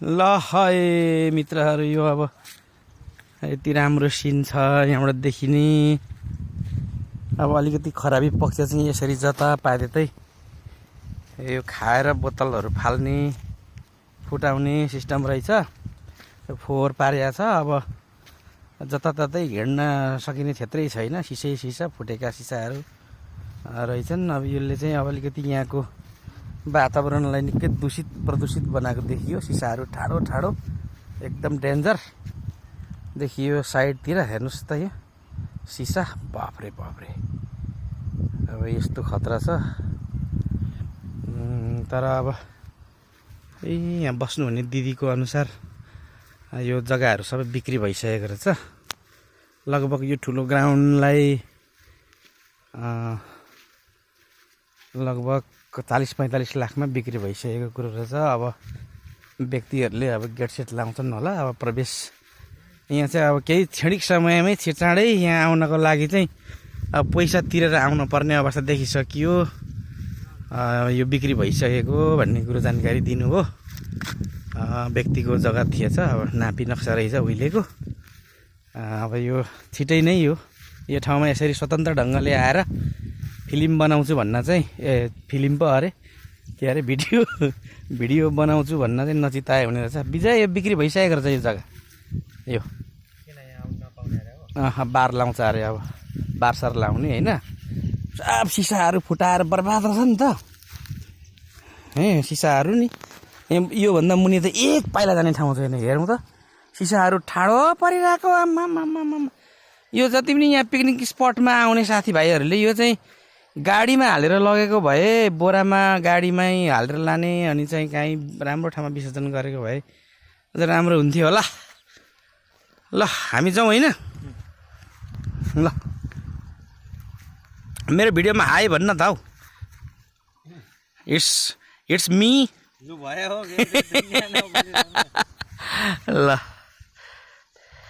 ल है मित्रहरू, यो अब यति राम्रो सिन छ यहाँबाट देखिने। अब अलिकति खराबी पक्ष चाहिँ यसरी जता पाए त्यतै यो खाएर बोतलहरू फाल्ने फुटाउने सिस्टम रहेछ। फोहोर पारिया छ। अब जताततै हिँड्न सकिने क्षेत्रै छैन। सिसा फुटेका सिसाहरू रहेछन्। अब यसले चाहिँ अब अलिकति यहाँको वातावरणलाई निकै प्रदूषित बनाएको देखियो। सिसाहरू ठाडो ठाडो एकदम डेन्जर देखियो। साइडतिर हेर्नुहोस् त, यो सिसा बाफ्रे अब यस्तो खतरा छ। तर अब यहाँ बस्नुहुने दिदीको अनुसार यो जग्गाहरू सबै बिक्री भइसकेको रहेछ। लगभग यो ठुलो ग्राउन्डलाई लगभग 40-45 लाखमा बिक्री भइसकेको कुरो रहेछ। अब व्यक्तिहरूले अब गेट सेट लाउँछन् होला। अब प्रवेश यहाँ चाहिँ अब केही क्षणिक समयमै छिटचाँडै यहाँ आउनको लागि चाहिँ अब पैसा तिरेर आउनु पर्ने अवस्था देखिसकियो। यो बिक्री भइसकेको भन्ने कुरो जानकारी दिनुभयो। व्यक्तिको जग्गा थिएछ। अब नापी नक्सा रहेछ उहिलेको। अब यो छिटै नै यो ठाउँमा यसरी स्वतन्त्र ढङ्गले आएर फिल्म बनाउँछु भन्न चाहिँ फिल्म पो अरे के अरे भिडियो बनाउँछु भन्न चाहिँ नचिताए हुने रहेछ। विजय यो बिक्री भइसकेको रहेछ यो जग्गा। यो बार लाउँछ अरे। अब बारसार लाउने होइन। सब सिसाहरू फुटाएर बर्बाद रहेछ नि त। सिसाहरू नि योभन्दा मुनि त एक पाइला जाने ठाउँ छैन। हेरौँ त, सिसाहरू ठाडो परिरहेको। आम्मा यो जति पनि यहाँ पिकनिक स्पटमा आउने साथीभाइहरूले यो चाहिँ गाडीमा हालेर लगेको भए, बोरामा गाडीमै हालेर लाने, अनि चाहिँ काहीँ राम्रो ठाउँमा विसर्जन गरेको भए अझ राम्रो हुन्थ्यो होला। ल हामी जाउँ होइन। ल मेरो भिडियोमा हाई भन्न त हौ। It's me. ल